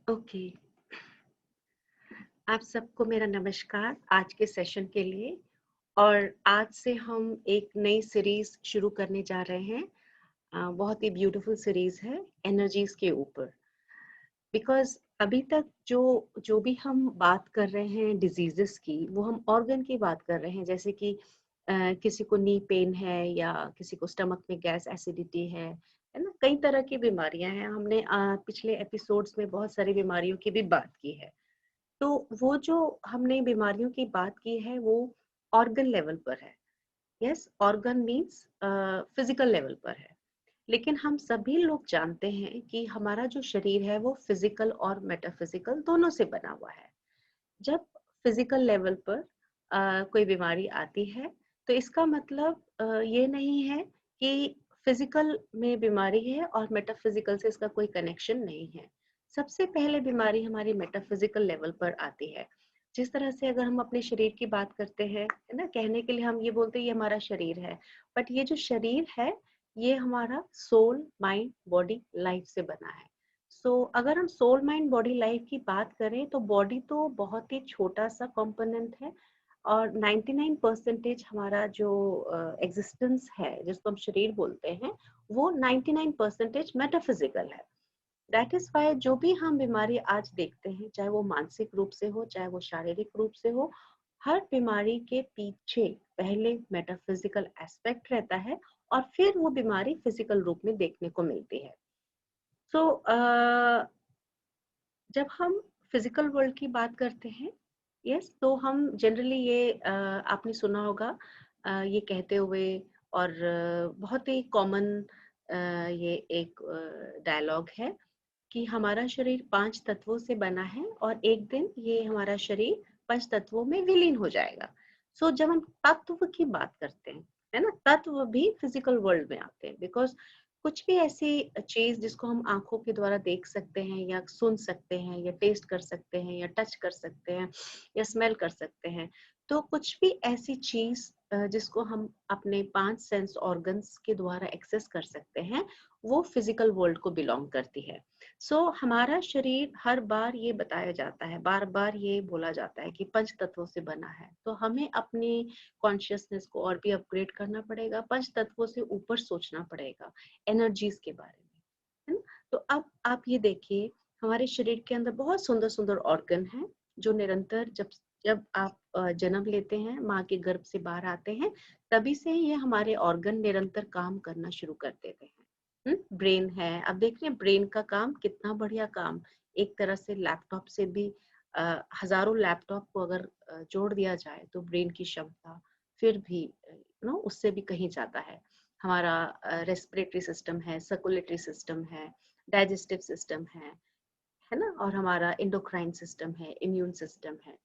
Okay. आप सबको मेरा नमस्कार आज के सेशन के लिए। और आज से हम एक नई सीरीज शुरू करने जा रहे हैं। बहुत ही ब्यूटीफुल सीरीज है एनर्जीज के ऊपर। बिकॉज अभी तक जो जो भी हम बात कर रहे हैं डिजीजेस की, वो हम ऑर्गन की बात कर रहे हैं। जैसे कि किसी को नी पेन है या किसी को स्टमक में गैस एसिडिटी है ना। कई तरह की बीमारियां हैं। हमने पिछले एपिसोड्स में बहुत सारी बीमारियों की भी बात की है। तो वो जो हमने बीमारियों की बात की है वो ऑर्गन लेवल पर है। Yes, organ means physical level पर है। लेकिन हम सभी लोग जानते हैं कि हमारा जो शरीर है वो फिजिकल और मेटाफिजिकल दोनों से बना हुआ है। जब फिजिकल लेवल पर कोई बीमारी आती है तो इसका मतलब ये नहीं है कि फिजिकल में बीमारी है और मेटाफिजिकल से इसका कोई कनेक्शन नहीं है। सबसे पहले बीमारी हमारी मेटाफिजिकल लेवल पर आती है। जिस तरह से अगर हम अपने शरीर की बात करते हैं, है ना, कहने के लिए हम ये बोलते हैं ये हमारा शरीर है। बट ये जो शरीर है ये हमारा सोल, माइंड, बॉडी, लाइफ से बना है। अगर हम सोल, माइंड, बॉडी, लाइफ की बात करें तो बॉडी तो बहुत ही छोटा सा कंपोनेंट है। और 99% हमारा जो एग्जिस्टेंस है जिसको हम शरीर बोलते हैं वो 99% मेटाफिजिकल है। दैट इज वाई जो भी हम बीमारी आज देखते हैं, चाहे वो मानसिक रूप से हो चाहे वो शारीरिक रूप से हो, हर बीमारी के पीछे पहले मेटाफिजिकल एस्पेक्ट रहता है और फिर वो बीमारी फिजिकल रूप में देखने को मिलती है। सो जब हम फिजिकल वर्ल्ड की बात करते हैं, यस, तो हम जनरली ये आपने सुना होगा ये कहते हुए। और बहुत ही कॉमन ये एक डायलॉग है कि हमारा शरीर 5 तत्वों से बना है और एक दिन ये हमारा शरीर 5 तत्वों में विलीन हो जाएगा। जब हम तत्व की बात करते हैं, है ना, तत्व भी फिजिकल वर्ल्ड में आते हैं। बिकॉज कुछ भी ऐसी चीज जिसको हम आंखों के द्वारा देख सकते हैं या सुन सकते हैं या टेस्ट कर सकते हैं या टच कर सकते हैं या स्मेल कर सकते हैं, तो कुछ भी ऐसी चीज जिसको हम अपने 5 सेंस ऑर्गन्स के द्वारा एक्सेस कर सकते हैं, वो फिजिकल वर्ल्ड को बिलोंग करती है। हमारा शरीर हर बार ये बताया जाता है, बार बार ये बोला जाता है कि पंच तत्वों से बना है। तो हमें अपनी कॉन्शियसनेस को और भी अपग्रेड करना पड़ेगा, पंच तत्वों से ऊपर सोचना पड़ेगा एनर्जीज के बारे में, है ना। तो अब आप ये देखिए, हमारे शरीर के अंदर बहुत सुंदर सुंदर ऑर्गन हैं जो निरंतर जब जब आप जन्म लेते हैं, माँ के गर्भ से बाहर आते हैं, तभी से ये हमारे ऑर्गन निरंतर काम करना शुरू कर देते हैं। ब्रेन है, अब देख रहे हैं ब्रेन का काम कितना बढ़िया काम। एक तरह से लैपटॉप से भी हजारों लैपटॉप को अगर जोड़ दिया जाए तो ब्रेन की क्षमता फिर भी उससे भी कहीं ज्यादा है। हमारा रेस्पिरेटरी सिस्टम है, सर्कुलेटरी सिस्टम है, डाइजेस्टिव सिस्टम है ना, और हमारा इंडोक्राइन सिस्टम है, इम्यून सिस्टम है।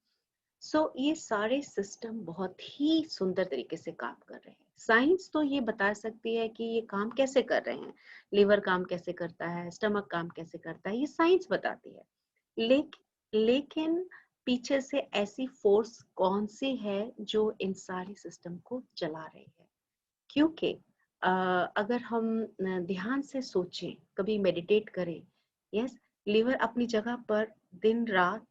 ये सारे सिस्टम बहुत ही सुंदर तरीके से काम कर रहे हैं। साइंस तो ये बता सकती है कि ये काम कैसे कर रहे हैं, लिवर काम कैसे करता है, स्टमक काम कैसे करता है, ये साइंस बताती है। लेकिन पीछे से ऐसी फोर्स कौन सी है जो इन सारे सिस्टम को चला रही है? क्योंकि अगर हम ध्यान से सोचें, कभी मेडिटेट करें, यस, लिवर अपनी जगह पर दिन रात,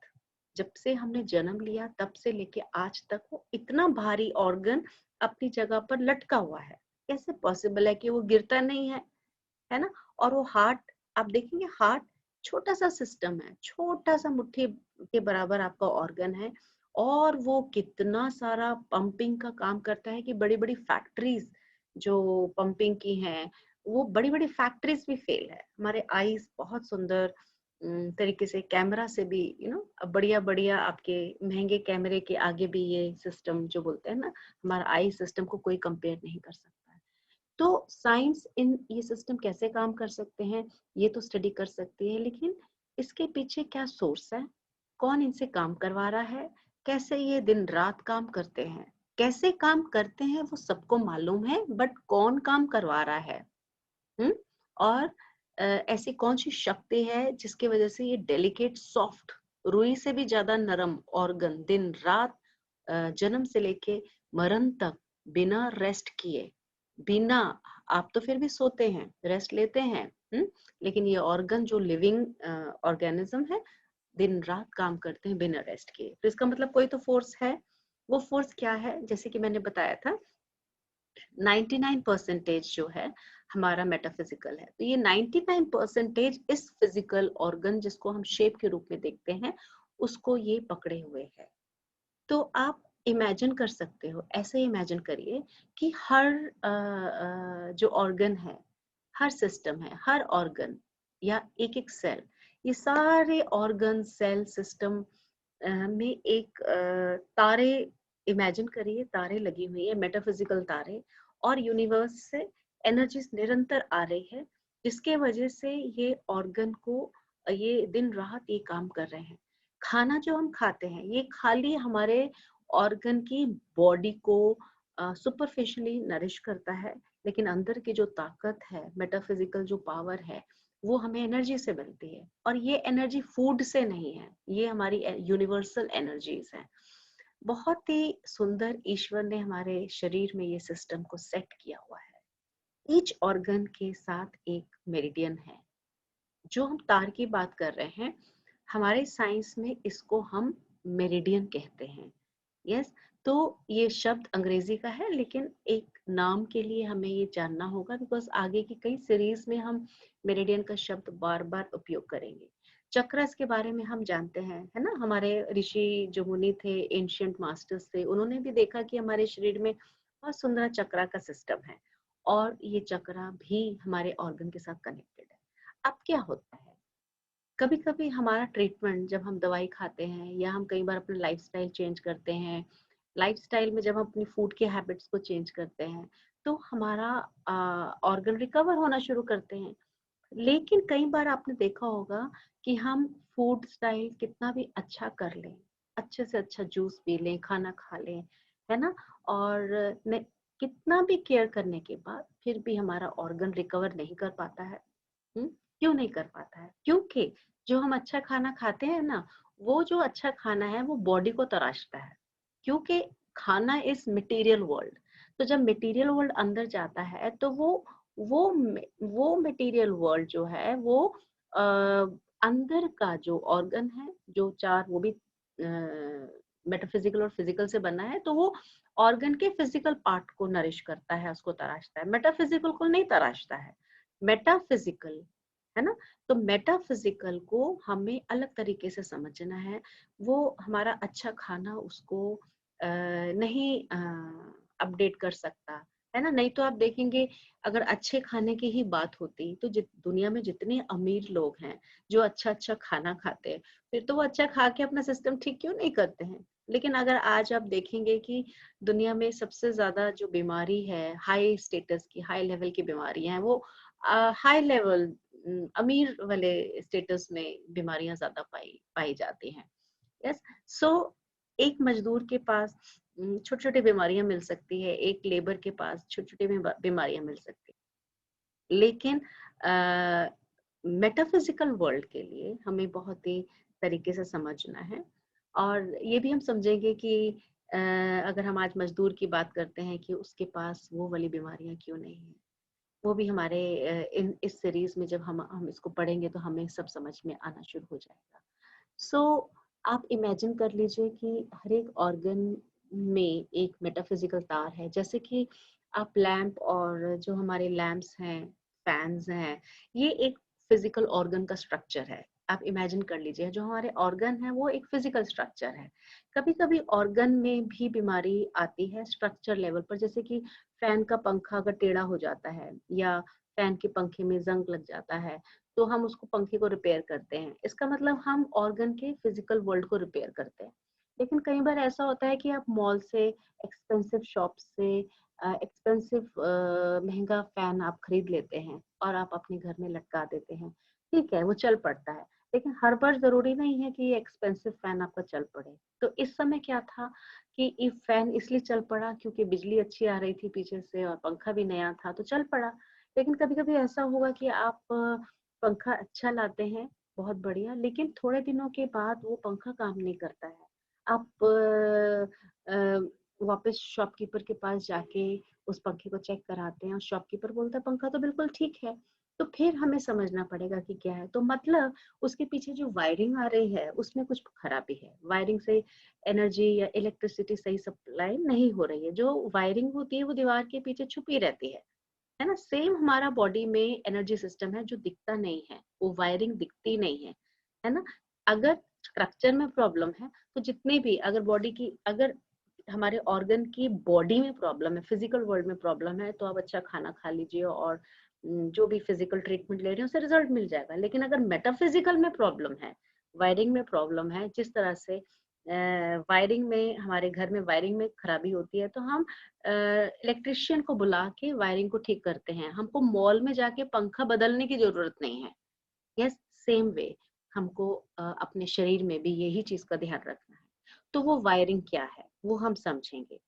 जब से हमने जन्म लिया तब से लेके आज तक वो इतना भारी ऑर्गन अपनी जगह पर लटका हुआ है। कैसे पॉसिबल है कि वो गिरता नहीं है ना। और वो हार्ट, आप देखेंगे हार्ट छोटा सा सिस्टम है, छोटा सा मुट्ठी के बराबर आपका ऑर्गन है, और वो कितना सारा पंपिंग का काम करता है कि बड़ी बड़ी फैक्ट्रीज जो पंपिंग की हैं, वो बड़ी बड़ी फैक्ट्रीज भी फेल है। हमारे आईज बहुत सुंदर तरीके से कैमरा से भी बढ़िया बढ़िया आपके महंगे कैमरे के आगे भी ये सिस्टम जो बोलते हैं ना, हमारा आई सिस्टम को कोई कंपेयर नहीं कर सकता है। तो साइंस इन ये सिस्टम कैसे काम कर सकते हैं ये तो स्टडी कर सकती है, लेकिन इसके पीछे क्या सोर्स है, कौन इनसे काम करवा रहा है, कैसे ये दिन रात काम करते हैं, कैसे काम करते हैं वो सबको मालूम है, बट कौन काम करवा रहा है। हम्म और ऐसी कौन सी शक्ति है जिसकी वजह से ये डेलिकेट सॉफ्ट, रुई से भी ज्यादा नरम ऑर्गन दिन रात जन्म से लेके मरण तक बिना रेस्ट किए, बिना, आप तो फिर भी सोते हैं, रेस्ट लेते हैं, लेकिन ये ऑर्गन जो लिविंग ऑर्गेनिज्म है दिन रात काम करते हैं बिना रेस्ट किए। तो इसका मतलब कोई तो फोर्स है। वो फोर्स क्या है? जैसे कि मैंने बताया था, 99% जो है हमारा मेटाफिजिकल है। तो ये 99% इस फिजिकल ऑर्गन जिसको हम शेप के रूप में देखते हैं, उसको ये पकड़े हुए है। तो आप इमेजिन कर सकते हो, ऐसे इमेजिन करिए कि हर जो ऑर्गन है, हर सिस्टम है, हर ऑर्गन या एक एक सेल, ये सारे ऑर्गन सेल सिस्टम में एक तारे इमेजिन करिए, तारे लगी हुई है, मेटाफिजिकल तारे, और यूनिवर्स से एनर्जीज निरंतर आ रही है, जिसके वजह से ये ऑर्गन को ये दिन रात ये काम कर रहे हैं। खाना जो हम खाते हैं ये खाली हमारे ऑर्गन की बॉडी को सुपरफिशियली नरिश करता है, लेकिन अंदर की जो ताकत है, मेटाफिजिकल जो पावर है, वो हमें एनर्जी से मिलती है। और ये एनर्जी फूड से नहीं है, ये हमारी यूनिवर्सल एनर्जीज है। बहुत ही सुंदर ईश्वर ने हमारे शरीर में ये सिस्टम को सेट किया हुआ है। ईच ऑर्गन के साथ एक मेरिडियन है। जो हम तार की बात कर रहे हैं, हमारे साइंस में इसको हम मेरिडियन कहते हैं। यस, तो ये शब्द अंग्रेजी का है, लेकिन एक नाम के लिए हमें ये जानना होगा, बिकॉज आगे की कई सीरीज में हम मेरिडियन का शब्द बार बार उपयोग करेंगे। चक्रस के बारे में हम जानते हैं, है ना, हमारे ऋषि जो मुनि थे, एंशियंट मास्टर्स थे, उन्होंने भी देखा कि हमारे शरीर में बहुत सुंदर चक्रा का सिस्टम है, और ये चक्रा भी हमारे ऑर्गन के साथ कनेक्टेड है। अब क्या होता है, कभी कभी हमारा ट्रीटमेंट, जब हम दवाई खाते हैं या हम कई बार अपना लाइफस्टाइल चेंज करते हैं, लाइफस्टाइल में जब हम अपनी फूड के हैबिट्स को चेंज करते हैं, तो हमारा ऑर्गन रिकवर होना शुरू करते हैं। लेकिन कई बार आपने देखा होगा कि हम फूड स्टाइल कितना भी अच्छा कर लें, अच्छे से अच्छा जूस पी लें, खाना खा लें, है ना, और कितना भी केयर करने के बाद फिर भी हमारा ऑर्गन रिकवर नहीं कर पाता है। क्यों नहीं कर पाता है? क्योंकि जो हम अच्छा खाना खाते हैं ना, वो जो अच्छा खाना है वो बॉडी को तराशता है, क्योंकि खाना इज मटेरियल वर्ल्ड। तो जब मटेरियल वर्ल्ड अंदर जाता है, तो वो वो मटेरियल वर्ल्ड जो है वो अ, अंदर का जो ऑर्गन है, जो चार, वो भी मेटाफिजिकल और फिजिकल से बना है, तो वो ऑर्गन के फिजिकल पार्ट को नरिश करता है, उसको तराशता है, मेटाफिजिकल को नहीं तराशता है। मेटाफिजिकल, है ना, तो मेटाफिजिकल को हमें अलग तरीके से समझना है। वो हमारा अच्छा खाना उसको नहीं अपडेट कर सकता, है ना। नहीं तो आप देखेंगे, अगर अच्छे खाने की ही बात होती, तो दुनिया में जितने अमीर लोग हैं जो अच्छा अच्छा खाना खाते हैं, फिर तो वो अच्छा खा के अपना सिस्टम ठीक क्यों नहीं करते हैं। लेकिन अगर आज आप देखेंगे कि दुनिया में सबसे ज्यादा जो बीमारी है, हाई स्टेटस की, हाई लेवल की बीमारियां हैं, वो हाई लेवल अमीर वाले स्टेटस में बीमारियां ज्यादा पाई पाई जाती हैं। यस, सो एक मजदूर के पास छोटी छोटी बीमारियां मिल सकती है, एक लेबर के पास छोटी छोटी बीमारियां मिल सकती है, लेकिन मेटाफिजिकल वर्ल्ड के लिए हमें बहुत ही तरीके से समझना है। और ये भी हम समझेंगे कि अगर हम आज मजदूर की बात करते हैं कि उसके पास वो वाली बीमारियां क्यों नहीं है, वो भी हमारे इस सीरीज में जब हम इसको पढ़ेंगे तो हमें सब समझ में आना शुरू हो जाएगा। सो आप इमेजिन कर लीजिए कि हर एक ऑर्गन में एक मेटाफिजिकल तार है, जैसे कि आप लैंप, और जो हमारे लैंप्स हैं, फैंस हैं, ये एक फिजिकल ऑर्गन का स्ट्रक्चर है। आप इमेजिन कर लीजिए, जो हमारे ऑर्गन है वो एक फिजिकल स्ट्रक्चर है। कभी कभी ऑर्गन में भी बीमारी आती है स्ट्रक्चर लेवल पर, जैसे कि फैन का पंखा अगर टेढ़ा हो जाता है, या फैन के पंखे में जंग लग जाता है, तो हम उसको पंखे को रिपेयर करते हैं। इसका मतलब हम ऑर्गन के फिजिकल वर्ल्ड को रिपेयर करते हैं। लेकिन कई बार ऐसा होता है कि आप मॉल से, एक्सपेंसिव शॉप से एक्सपेंसिव महंगा फैन आप खरीद लेते हैं और आप अपने घर में लटका देते हैं। ठीक है, वो चल पड़ता है, लेकिन हर बार जरूरी नहीं है कि ये एक्सपेंसिव फैन आपका चल पड़े। तो इस समय क्या था कि ये फैन इसलिए चल पड़ा क्योंकि बिजली अच्छी आ रही थी पीछे से, और पंखा भी नया था तो चल पड़ा। लेकिन कभी कभी ऐसा होगा कि आप पंखा अच्छा लाते हैं, बहुत बढ़िया, लेकिन थोड़े दिनों के बाद वो पंखा काम नहीं करता है। आप वापस शॉपकीपर के पास जाके उस पंखे को चेक कराते हैं, और शॉपकीपर बोलता है पंखा तो बिल्कुल ठीक है, तो फिर हमें समझना पड़ेगा कि क्या है। तो मतलब उसके पीछे जो वायरिंग आ रही है उसमें कुछ खराबी है, वायरिंग से एनर्जी या इलेक्ट्रिसिटी सही सप्लाई नहीं हो रही है। जो वायरिंग होती है वो दीवार के पीछे छुपी रहती है ना। सेम हमारा बॉडी में एनर्जी सिस्टम है जो दिखता नहीं है, वो वायरिंग दिखती नहीं है ना। अगर स्ट्रक्चर में प्रॉब्लम है तो जितने भी, अगर बॉडी की, अगर हमारे ऑर्गन की बॉडी में प्रॉब्लम है, फिजिकल वर्ल्ड में प्रॉब्लम है, तो आप अच्छा खाना खा लीजिए और जो भी फिजिकल ट्रीटमेंट ले रहे हैं उससे रिजल्ट मिल जाएगा। लेकिन अगर मेटाफिजिकल में प्रॉब्लम है, वायरिंग में प्रॉब्लम है, जिस तरह से वायरिंग में, हमारे घर में वायरिंग में खराबी होती है, तो हम इलेक्ट्रिशियन को बुला के वायरिंग को ठीक करते हैं। हमको मॉल में जाके पंखा बदलने की जरूरत नहीं है। यस, सेम वे हमको अपने शरीर में भी यही चीज का ध्यान रखना है। तो वो वायरिंग क्या है वो हम समझेंगे।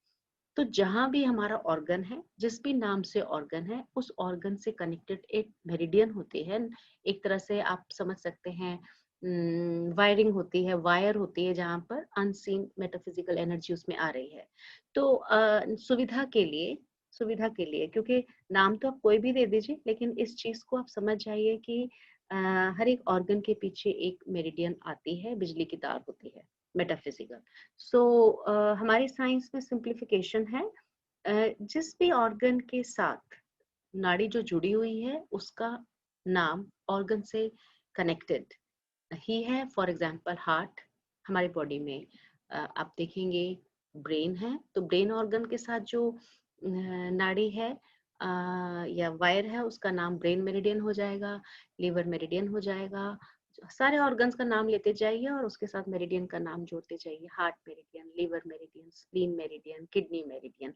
तो जहां भी हमारा ऑर्गन है, जिस भी नाम से ऑर्गन है, उस ऑर्गन से कनेक्टेड एक मेरिडियन होती है। एक तरह से आप समझ सकते हैं वायरिंग होती है, वायर होती है, जहां पर अनसीन मेटाफिजिकल एनर्जी उसमें आ रही है। तो सुविधा के लिए क्योंकि नाम तो आप कोई भी दे दीजिए, लेकिन इस चीज को आप समझ जाइए कि हर एक ऑर्गन के पीछे एक मेरिडियन आती है, बिजली की तार होती है, मेटाफिजिकल। सो हमारी साइंस में सिंप्लीफिकेशन है, जिस भी ऑर्गन के साथ नाड़ी जो जुड़ी हुई है उसका नाम ऑर्गन से कनेक्टेड ही है। फॉर एग्जांपल हार्ट, हमारी बॉडी में आप देखेंगे ब्रेन है, तो ब्रेन ऑर्गन के साथ जो नाड़ी है या वायर है उसका नाम ब्रेन मेरिडियन हो जाएगा, लिवर मेरिडियन हो जाएगा। सारे ऑर्गन्स का नाम लेते जाइए और उसके साथ मेरिडियन का नाम जोड़ते जाइए, heart meridian, liver meridian, spleen meridian, kidney meridian,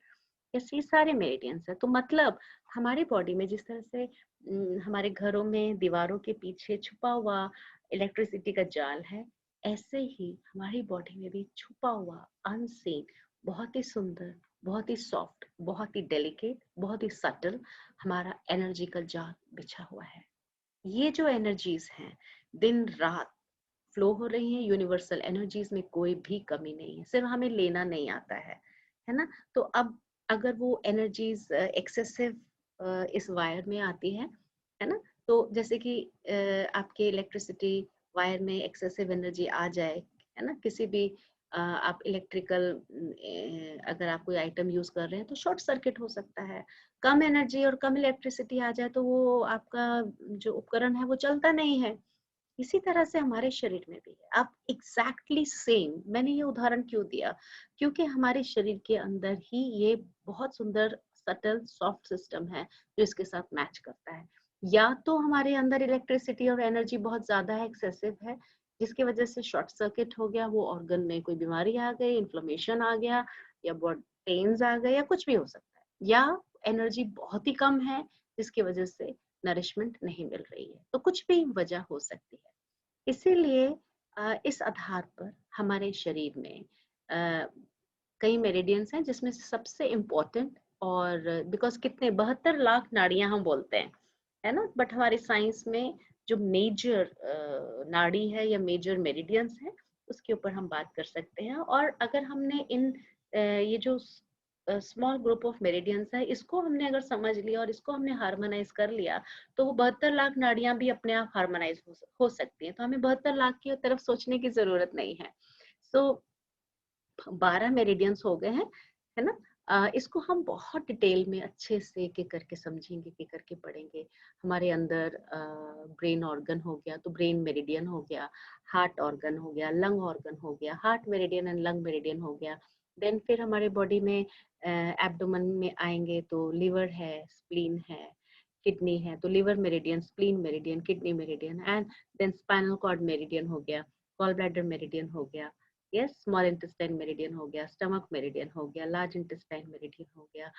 ये सारे मेरिडियंस है। तो मतलब हमारी बॉडी में जिस तरह से हमारे घरों में दीवारों के पीछे छुपा हुआ इलेक्ट्रिसिटी का जाल है, ऐसे ही हमारी बॉडी में भी छुपा हुआ अनसीन, बहुत ही सुंदर, बहुत ही सॉफ्ट, बहुत ही डेलिकेट, बहुत ही सटल हमारा एनर्जी का जाल बिछा हुआ है। ये जो एनर्जीज हैं दिन रात फ्लो हो रही हैं, यूनिवर्सल एनर्जीज में कोई भी कमी नहीं है, सिर्फ हमें लेना नहीं आता है ना। तो अब अगर वो एनर्जीज एक्सेसिव इस वायर में आती है ना, तो जैसे कि आपके इलेक्ट्रिसिटी वायर में एक्सेसिव एनर्जी आ जाए, है ना, किसी भी आप इलेक्ट्रिकल अगर आप कोई आइटम यूज कर रहे हैं तो शॉर्ट सर्किट हो सकता है। कम एनर्जी और कम इलेक्ट्रिसिटी आ जाए तो वो आपका जो उपकरण है वो चलता नहीं है। इसी तरह से हमारे शरीर में भी है। अब एग्जैक्टली सेम, मैंने ये उदाहरण क्यों दिया, क्योंकि हमारे शरीर के अंदर ही ये बहुत सुंदर सटल सॉफ्ट सिस्टम है जो इसके साथ मैच करता है। या तो हमारे अंदर इलेक्ट्रिसिटी और एनर्जी बहुत ज्यादा है, एक्सेसिव है, जिसकी वजह से शॉर्ट सर्किट हो गया, वो ऑर्गन में कोई बीमारी आ गई, इन्फ्लेमेशन आ गया, या बॉडी पेन्स आ गए, या कुछ भी हो सकता है। या एनर्जी बहुत ही कम है जिसकी वजह से नरिशमेंट नहीं मिल रही है। तो कुछ भी वजह हो सकती है। इसीलिए इस आधार पर हमारे शरीर में अ, कई मेरिडियंस हैं, जिसमें से सबसे इम्पोर्टेंट, और बिकॉज कितने 72 लाख नाड़ियां हम बोलते हैं, है ना, बट हमारी साइंस में जो मेजर नाड़ी है या मेजर मेरिडियंस है उसके ऊपर हम बात कर सकते हैं। और अगर हमने ये जो स्मॉल ग्रुप ऑफ मेरिडियंस है इसको हमने अगर समझ लिया और इसको हमने हार्मोनाइज कर लिया, तो वो 72 लाख नाड़ियां भी अपने आप हार्मोनाइज हो सकती हैं। तो हमें 72 लाख की तरफ सोचने की जरूरत नहीं है। सो 12 मेरिडियंस हो गए हैं, है ना। इसको हम बहुत डिटेल में अच्छे से एक एक करके समझेंगे, एक एक करके पढ़ेंगे। हमारे अंदर ब्रेन ऑर्गन हो गया तो ब्रेन मेरिडियन हो गया, हार्ट ऑर्गन हो गया, लंग ऑर्गन हो गया, heart meridian and lung meridian हो गया। देन फिर हमारे बॉडी में एब्डोमेन में आएंगे तो लिवर है, स्प्लीन है, किडनी है, तो liver meridian, spleen meridian, kidney meridian, and then spinal cord meridian हो गया, गॉल ब्लैडर मेरिडियन हो गया, यस, स्मॉल इंटेस्टाइन मेरिडियन हो गया, स्टमक मेरिडियन हो गया, लार्ज इंटेस्टाइन मेरिडियन हो गया,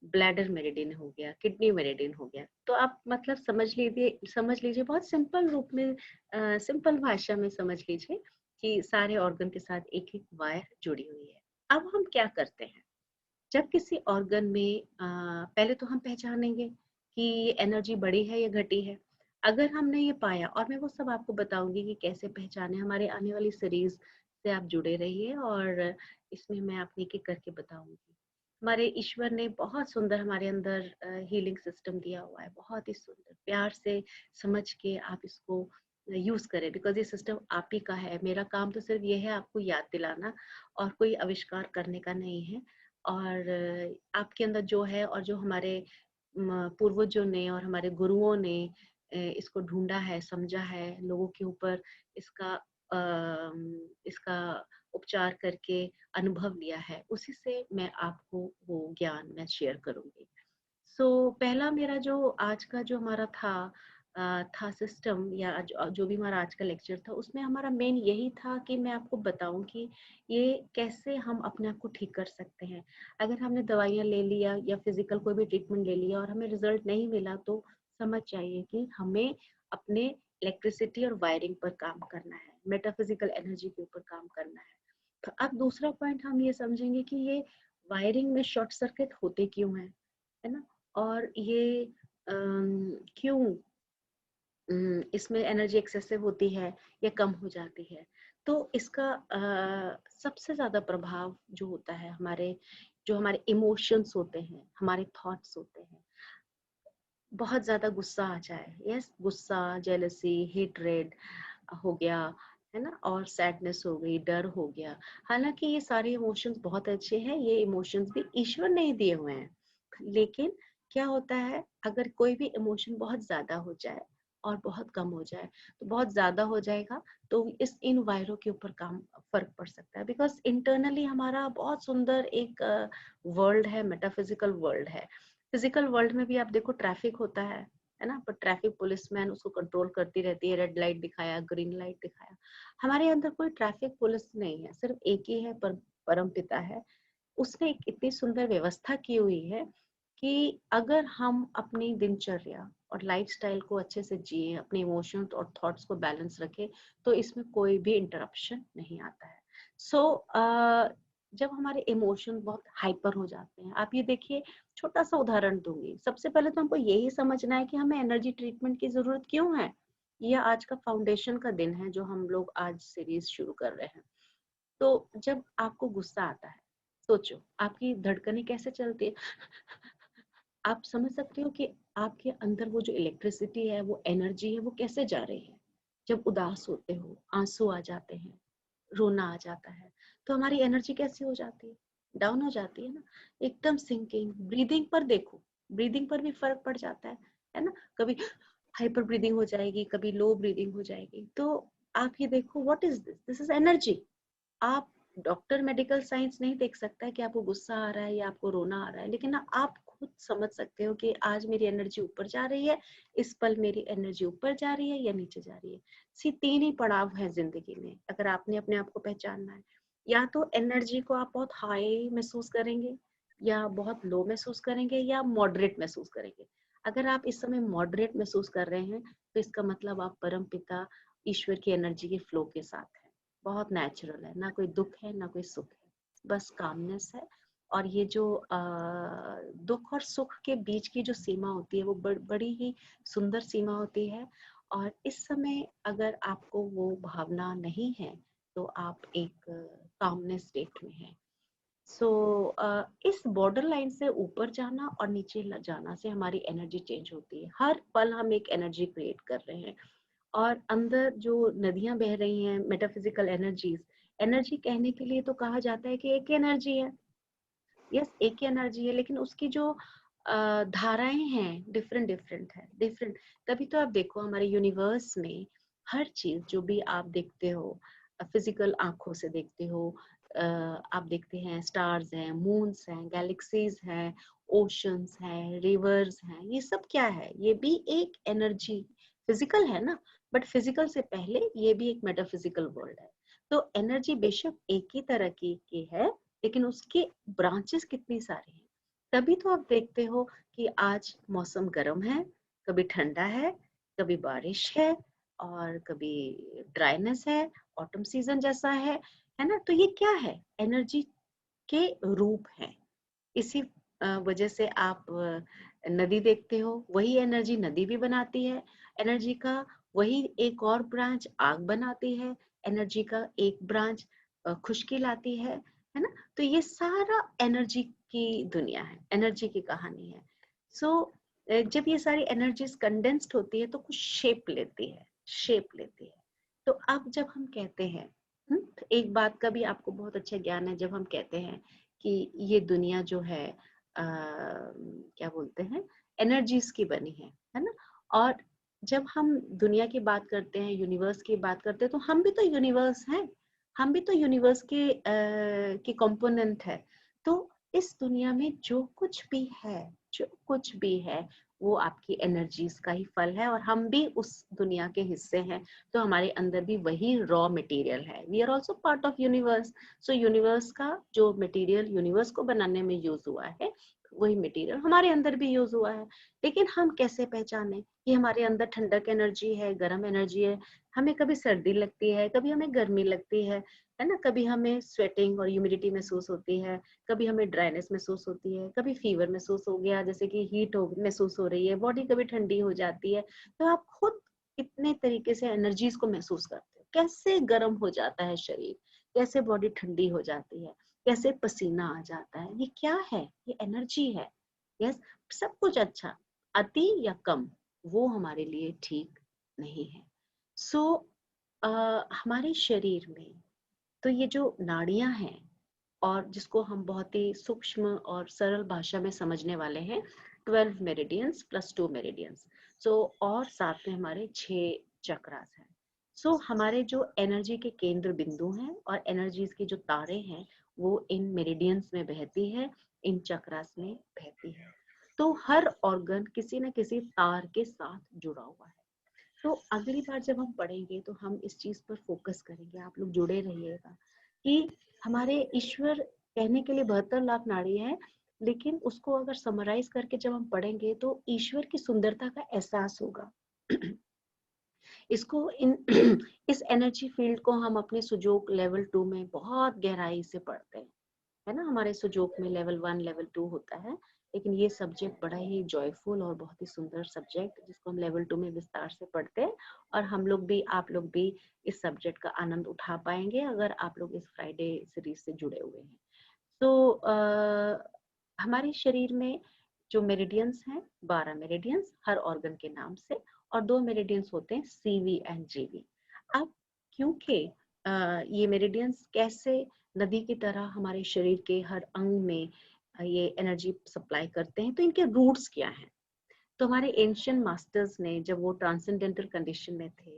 ब्लैडर मेरिडियन हो गया, किडनी मेरिडियन हो गया। तो आप मतलब समझ लीजिए बहुत सिंपल रूप में, सिंपल भाषा में समझ लीजिए कि सारे ऑर्गन के साथ एक एक वायर जुड़ी हुई है। अब हम क्या करते हैं जब किसी ऑर्गन में पहले तो हम पहचानेंगे कि ये एनर्जी बढ़ी है या घटी है। अगर हमने ये पाया, और मैं वो सब आपको बताऊंगी कि कैसे पहचाने, हमारे आने वाली सीरीज से आप जुड़े रहिए और इसमें मैं आपको एक एक करके बताऊंगी। हमारे ईश्वर ने बहुत सुंदर हमारे अंदर हीलिंग सिस्टम दिया हुआ है, बहुत ही सुंदर, प्यार से समझ के आप इसको यूज करें, बिकॉज ये सिस्टम आप ही का है। मेरा काम तो सिर्फ ये है आपको याद दिलाना, और कोई आविष्कार करने का नहीं है। और आपके अंदर जो है, और जो हमारे पूर्वजों ने और हमारे गुरुओं ने इसको ढूंढा है, समझा है, लोगों के ऊपर इसका इसका उपचार करके अनुभव लिया है, उसी से मैं आपको वो ज्ञान मैं शेयर करूंगी। पहला मेरा जो आज का जो हमारा था सिस्टम, या जो भी हमारा आज का लेक्चर था, उसमें हमारा मेन यही था कि मैं आपको बताऊं कि ये कैसे हम अपने आप को ठीक कर सकते हैं। अगर हमने दवाइयां ले लिया या फिजिकल कोई भी ट्रीटमेंट ले लिया और हमें रिजल्ट नहीं मिला, तो समझ जाइए कि हमें अपने इलेक्ट्रिसिटी और वायरिंग पर काम करना है, मेटाफिजिकल एनर्जी के ऊपर काम करना है। तो अब दूसरा पॉइंट हम ये समझेंगे कि ये वायरिंग में शॉर्ट सर्किट होते क्यों है ना, और ये क्यों इसमें एनर्जी एक्सेसिव होती है या कम हो जाती है। तो इसका सबसे ज्यादा प्रभाव जो होता है जो हमारे इमोशंस होते हैं, हमारे थॉट्स होते हैं। बहुत ज्यादा गुस्सा आ जाए, यस, गुस्सा, जेलसी, हेटरेड हो गया, है ना, और सैडनेस हो गई, डर हो गया। हालांकि ये सारे इमोशंस बहुत अच्छे हैं, ये इमोशंस भी ईश्वर ने ही दिए हुए हैं। लेकिन क्या होता है, अगर कोई भी इमोशन बहुत ज्यादा हो जाए और बहुत कम हो जाए, तो बहुत ज्यादा हो जाएगा तो इन वायरों के ऊपर काम फर्क पड़ सकता है। बिकॉज इंटरनली हमारा बहुत सुंदर एक वर्ल्ड है, मेटाफिजिकल वर्ल्ड है। फिजिकल वर्ल्ड में भी आप देखो ट्रैफिक होता है ना, पर ट्रैफिक पुलिसमैन उसको कंट्रोल करती रहती है, रेड लाइट दिखाया, ग्रीन लाइट दिखाया। हमारे अंदर कोई ट्रैफिक पुलिस नहीं है, सिर्फ एक ही है, परम पिता है। उसने एक इतनी सुंदर व्यवस्था की हुई है कि अगर हम अपनी दिनचर्या और लाइफस्टाइल को अच्छे से जिए, अपने इमोशंस और थॉट्स को बैलेंस रखें, तो इसमें कोई भी इंटरप्शन नहीं आता है। जब हमारे इमोशन बहुत हाइपर हो जाते हैं, आप ये देखिए, छोटा सा उदाहरण दूंगी। सबसे पहले तो हमको यही समझना है कि हमें एनर्जी ट्रीटमेंट की जरूरत क्यों है। यह आज का फाउंडेशन का दिन है जो हम लोग आज सीरीज शुरू कर रहे हैं। तो जब आपको गुस्सा आता है, सोचो आपकी धड़कनें कैसे चलती है। आप समझ सकते हो कि आपके अंदर वो जो इलेक्ट्रिसिटी है, वो एनर्जी है, वो कैसे जा रही है। जब उदास होते हो, आंसू आ जाते हैं, रोना आ जाता है, तो हमारी एनर्जी कैसी हो जाती है, डाउन हो जाती है ना, एकदम सिंकिंग। ब्रीदिंग पर देखो, ब्रीदिंग पर भी फर्क पड़ जाता है ना। कभी हाइपर ब्रीदिंग हो जाएगी, कभी लो ब्रीदिंग हो जाएगी। तो आप ये देखो, what is this, this is energy. आप डॉक्टर मेडिकल साइंस नहीं देख सकता है कि आपको गुस्सा आ रहा है या आपको रोना आ रहा है, लेकिन आप खुद समझ सकते हो कि आज मेरी एनर्जी ऊपर जा रही है, इस पल मेरी एनर्जी ऊपर जा रही है या नीचे जा रही है। तीन ही पड़ाव है जिंदगी में, अगर आपने अपने आप को पहचानना है। या तो एनर्जी को आप बहुत हाई महसूस करेंगे, या बहुत लो महसूस करेंगे, या मॉडरेट महसूस करेंगे। अगर आप इस समय मॉडरेट महसूस कर रहे हैं, तो इसका मतलब आप परम पिता ईश्वर की एनर्जी के फ्लो के साथ है। बहुत नेचुरल है, ना कोई दुख है ना कोई सुख है, बस कामनेस है। और ये जो दुख और सुख के बीच की जो सीमा होती है, वो बड़ी ही सुंदर सीमा होती है। और इस समय अगर आपको वो भावना नहीं है, तो आप एक कामनेस स्टेट में है। इस बॉर्डर लाइन से ऊपर जाना और नीचे जाना से हमारी एनर्जी चेंज होती है। हर पल हम एक एनर्जी क्रिएट कर रहे हैं, और अंदर जो नदियां बह रही हैं, मेटाफिजिकल एनर्जीज। एनर्जी कहने के लिए तो कहा जाता है कि एक ही एनर्जी है, यस, एक ही एनर्जी है, लेकिन उसकी जो धाराएं हैं, डिफरेंट डिफरेंट है, डिफरेंट। तभी तो आप देखो हमारे यूनिवर्स में हर चीज जो भी आप देखते हो, फिजिकल आंखों से देखते हो, आप देखते हैं स्टार्स हैं, मून्स हैं, गैलेक्सीज हैं, ओशंस हैं, रिवर्स हैं, ये सब क्या है, ये भी एक एनर्जी, फिजिकल है ना, बट फिजिकल से पहले ये भी एक मेटाफिजिकल वर्ल्ड है। तो एनर्जी बेशक एक ही तरह की है, लेकिन उसके ब्रांचेस कितनी सारी हैं। तभी तो आप देखते हो कि आज मौसम गर्म है, कभी ठंडा है, कभी बारिश है, और कभी ड्राइनेस है, ऑटम सीजन जैसा है ना। तो ये क्या है, एनर्जी के रूप हैं। इसी वजह से आप नदी देखते हो, वही एनर्जी नदी भी बनाती है, एनर्जी का वही एक और ब्रांच आग बनाती है, एनर्जी का एक ब्रांच खुश्की लाती है ना। तो ये सारा एनर्जी की दुनिया है, एनर्जी की कहानी है। सो जब ये सारी एनर्जीज कंडेंस्ड होती है तो कुछ शेप लेती है, शेप लेती है। तो अब जब हम कहते हैं, तो एक बात का भी आपको बहुत अच्छा ज्ञान है, जब हम कहते हैं कि ये दुनिया जो है क्या बोलते हैं, एनर्जीज की बनी है ना। और जब हम दुनिया की बात करते हैं, यूनिवर्स की बात करते हैं, तो हम भी तो यूनिवर्स हैं, हम भी तो यूनिवर्स के कंपोनेंट है। तो इस दुनिया में जो कुछ भी है, जो कुछ भी है, वो आपकी एनर्जीज का ही फल है, और हम भी उस दुनिया के हिस्से हैं। तो हमारे अंदर भी वही रॉ मटेरियल है, we are also part of universe. So universe का जो मटेरियल यूनिवर्स को बनाने में यूज हुआ है, वही मटेरियल हमारे अंदर भी यूज हुआ है। लेकिन हम कैसे पहचाने कि हमारे अंदर ठंडक एनर्जी है, गर्म एनर्जी है। हमें कभी सर्दी लगती है, कभी हमें गर्मी लगती है ना। कभी हमें स्वेटिंग और ह्यूमिडिटी महसूस होती है, कभी हमें ड्राइनेस महसूस होती है, कभी फीवर महसूस हो गया, जैसे कि हीट हो महसूस हो रही है, बॉडी कभी ठंडी हो जाती है। तो आप खुद कितने तरीके से एनर्जीज को महसूस करते हो, कैसे गर्म हो जाता है शरीर, कैसे बॉडी ठंडी हो जाती है, कैसे पसीना आ जाता है। ये क्या है? ये एनर्जी है। यस, सब कुछ अच्छा, अति या कम, वो हमारे लिए ठीक नहीं है। सो हमारे शरीर में तो ये जो नाड़ियां हैं, और जिसको हम बहुत ही सूक्ष्म और सरल भाषा में समझने वाले हैं, 12 मेरिडियंस प्लस 2 मेरिडियंस। सो और साथ में हमारे 6 चक्रास हैं। सो हमारे जो एनर्जी के केंद्र बिंदु हैं और एनर्जीज की जो तारे हैं, वो इन मेरिडियंस में बहती है, इन चक्रास में बहती है। तो हर ऑर्गन किसी न किसी तार के साथ जुड़ा हुआ है। तो अगली बार जब हम पढ़ेंगे तो हम इस चीज पर फोकस करेंगे, आप लोग जुड़े रहिएगा कि हमारे ईश्वर कहने के लिए 72 लाख नाड़ी है, लेकिन उसको अगर समराइज करके जब हम पढ़ेंगे तो ईश्वर की सुंदरता का एहसास होगा। इसको इन इस एनर्जी फील्ड को हम अपने सुजोग लेवल 2 में बहुत गहराई से पढ़ते हैं, है ना। हमारे सुजोग में लेवल 1 लेवल 2 होता है, लेकिन ये सब्जेक्ट बड़ा ही जॉयफुल और बहुत ही सुंदर सब्जेक्ट, जिसको हम लेवल 2 में विस्तार से पढ़ते हैं। और हम लोग भी, आप लोग भी इस सब्जेक्ट का आनंद उठा पाएंगे अगर आप लोग इस फ्राइडे सीरीज से जुड़े हुए हैं। तो हमारे शरीर में जो मेरिडियंस हैं, 12 मेरिडियंस हर ऑर्गन के नाम से, और 2 मेरिडियंस होते हैं सीवी एंड जीवी। अब क्योंकि ये मेरिडियंस कैसे नदी की तरह हमारे शरीर के हर अंग में ये एनर्जी सप्लाई करते हैं, तो इनके रूट्स क्या हैं। तो हमारे एंशियंट मास्टर्स ने, जब वो ट्रांसेंडेंटल कंडीशन में थे,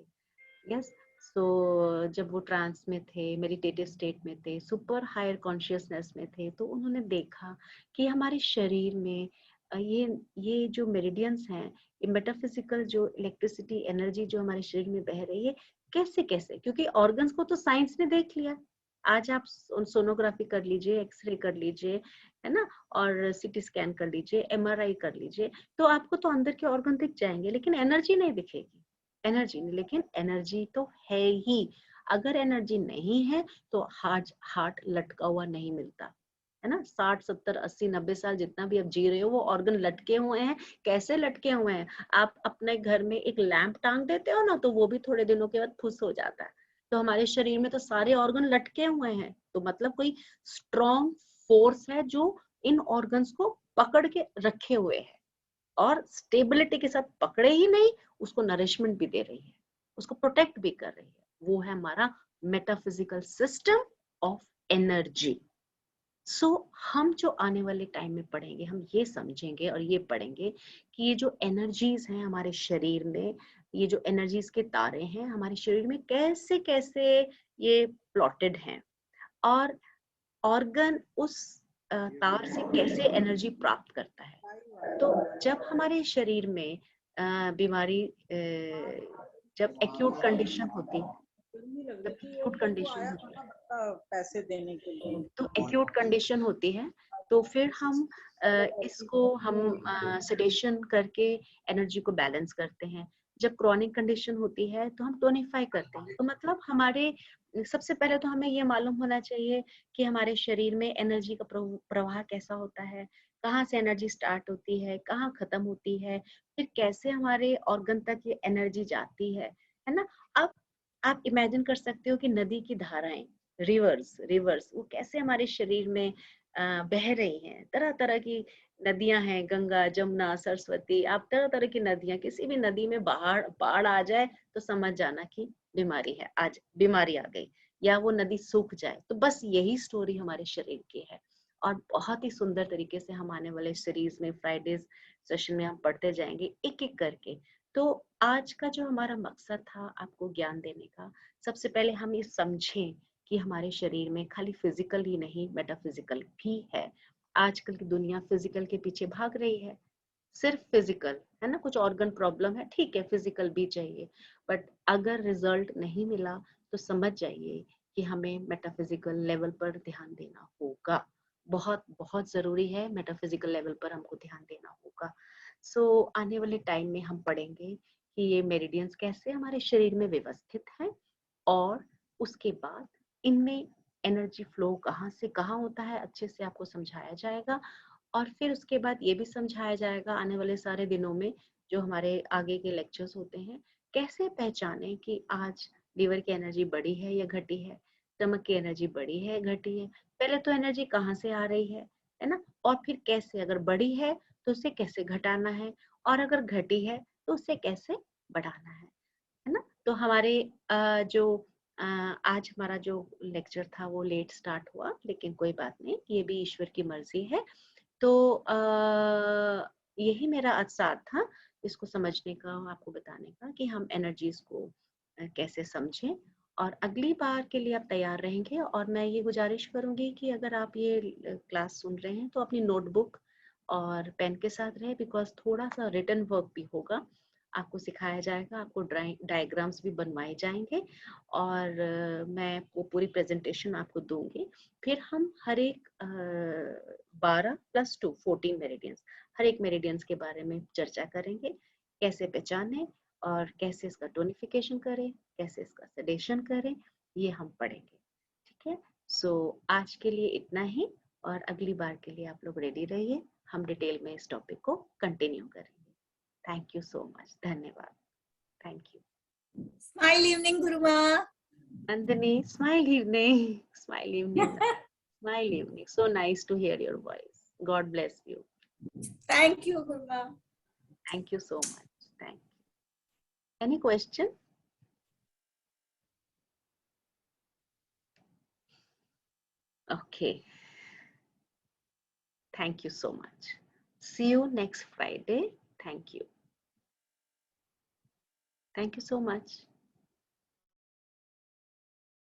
यस, सो जब वो ट्रांस में थे, मेडिटेटिव स्टेट में थे, सुपर हायर कॉन्शियसनेस में थे, तो उन्होंने देखा कि हमारे शरीर में ये जो मेरिडियंस हैं, ये मेटाफिजिकल जो इलेक्ट्रिसिटी एनर्जी जो हमारे शरीर में बह रही है, कैसे कैसे, क्योंकि ऑर्गन्स को तो साइंस ने देख लिया। आज आप सोनोग्राफी कर लीजिए, एक्सरे कर लीजिए, है ना, और सीटी स्कैन कर लीजिए, एमआरआई कर लीजिए, तो आपको तो अंदर के ऑर्गन दिख जाएंगे, लेकिन एनर्जी नहीं दिखेगी। एनर्जी नहीं, लेकिन एनर्जी तो है ही। अगर एनर्जी नहीं है तो हार्ट हार्ट लटका हुआ नहीं मिलता, है ना। 60 70 80 90 साल जितना भी आप जी रहे हो, वो ऑर्गन लटके हुए हैं। कैसे लटके हुए हैं? आप अपने घर में एक लैंप टांग देते हो ना, तो वो भी थोड़े दिनों के बाद फुस हो जाता है। तो हमारे शरीर में तो सारे ऑर्गन लटके हुए हैं, तो मतलब कोई स्ट्रॉन्ग फोर्स है जो इन ऑर्गन्स को पकड़ के रखे हुए है, और स्टेबिलिटी के साथ पकड़े ही नहीं, उसको नरिशमेंट भी दे रही है, उसको प्रोटेक्ट भी कर रही है। वो है हमारा मेटाफिजिकल सिस्टम ऑफ एनर्जी। सो हम जो आने वाले टाइम में पढ़ेंगे, हम ये समझेंगे और ये पढ़ेंगे कि ये जो एनर्जीज हैं हमारे शरीर में, ये जो एनर्जीज के तारे हैं हमारे शरीर में, कैसे कैसे ये प्लॉटेड हैं, और ऑर्गन उस तार से कैसे एनर्जी प्राप्त करता है। तो जब हमारे शरीर में बीमारी, जब एक्यूट कंडीशन होती है, जब एक्यूट कंडीशन होती है, पैसे देने के लिए। तो एक्यूट कंडीशन होती है, तो फिर हम इसको हम सेडेशन करके एनर्जी को बैलेंस करते हैं। जब क्रॉनिक कंडीशन होती है तो हम टोनिफाई करते हैं। तो मतलब हमारे सबसे पहले तो हमें ये मालूम होना चाहिए कि हमारे शरीर में एनर्जी का प्रवाह कैसा होता है, कहाँ से एनर्जी स्टार्ट होती है, कहाँ खत्म होती है, फिर कैसे हमारे ऑर्गन तक ये एनर्जी जाती है ना। अब आप इमेजिन कर सकते हो कि नदी की धाराएं, रिवर्स रिवर्स वो कैसे हमारे शरीर में बह रही हैं, तरह तरह की नदियां हैं, गंगा, जमुना, सरस्वती, आप तरह तरह की नदियां, किसी भी नदी में बाढ़ बाढ़ आ जाए तो समझ जाना कि बीमारी है, आज बीमारी आ गई, या वो नदी सूख जाए। तो बस यही स्टोरी हमारे शरीर की है, और बहुत ही सुंदर तरीके से हम आने वाले सीरीज में, फ्राइडेज सेशन में हम पढ़ते जाएंगे एक एक करके। तो आज का जो हमारा मकसद था आपको ज्ञान देने का, सबसे पहले हम ये समझें कि हमारे शरीर में खाली फिजिकल ही नहीं, मेटाफिजिकल भी है। आजकल की दुनिया फिजिकल के पीछे भाग रही है, सिर्फ फिजिकल है ना, कुछ ऑर्गन प्रॉब्लम है, ठीक है, फिजिकल भी चाहिए, बट अगर रिजल्ट नहीं मिला तो समझ जाइए कि हमें मेटाफिजिकल लेवल पर ध्यान देना होगा। बहुत बहुत जरूरी है, मेटाफिजिकल लेवल पर हमको ध्यान देना होगा। आने वाले टाइम में हम पढ़ेंगे कि ये मेरिडियंस कैसे हमारे शरीर में व्यवस्थित है, और उसके बाद इनमें एनर्जी फ्लो कहाँ से कहाँ होता है, अच्छे से आपको समझाया जाएगा। और फिर उसके बाद ये भी समझाया जाएगा आने वाले सारे दिनों में, जो हमारे आगे के लेक्चर्स होते हैं, कैसे पहचाने कि आज लीवर की एनर्जी बढ़ी है या घटी है, स्टमक की एनर्जी बढ़ी है घटी है, पहले तो एनर्जी कहाँ से आ रही है ना, और फिर कैसे, अगर बढ़ी है तो उसे कैसे घटाना है, और अगर घटी है तो उसे कैसे बढ़ाना है ना। तो हमारे जो आज हमारा जो लेक्चर था वो लेट स्टार्ट हुआ, लेकिन कोई बात नहीं, ये भी ईश्वर की मर्जी है। तो यही मेरा आज साथ था, इसको समझने का, आपको बताने का कि हम एनर्जीज को कैसे समझें। और अगली बार के लिए आप तैयार रहेंगे, और मैं ये गुजारिश करूंगी कि अगर आप ये क्लास सुन रहे हैं तो अपनी नोटबुक और पेन के साथ रहे, बिकॉज थोड़ा सा रिटन वर्क भी होगा, आपको सिखाया जाएगा, आपको डायग्राम्स भी बनवाए जाएंगे, और मैं वो पूरी प्रेजेंटेशन आपको दूंगी। फिर हम हर एक 12 + 2 14 मेरिडियंस, हर एक मेरिडियंस के बारे में चर्चा करेंगे, कैसे पहचाने और कैसे इसका टोनिफिकेशन करें, कैसे इसका सेडेशन करें, ये हम पढ़ेंगे। ठीक है, आज के लिए इतना ही, और अगली बार के लिए आप लोग रेडी रहिए, हम डिटेल में इस टॉपिक को कंटिन्यू करेंगे। थैंक यू सो मच, धन्यवाद, thank you. Smile evening, Guruma. Nandini, smile evening, smile evening, smile evening. So nice to hear your voice. God bless you. Thank you, Guruma. Thank you so much. Thank you. Any question? Okay. Thank you so much. See you next Friday. Thank you. Thank you so much.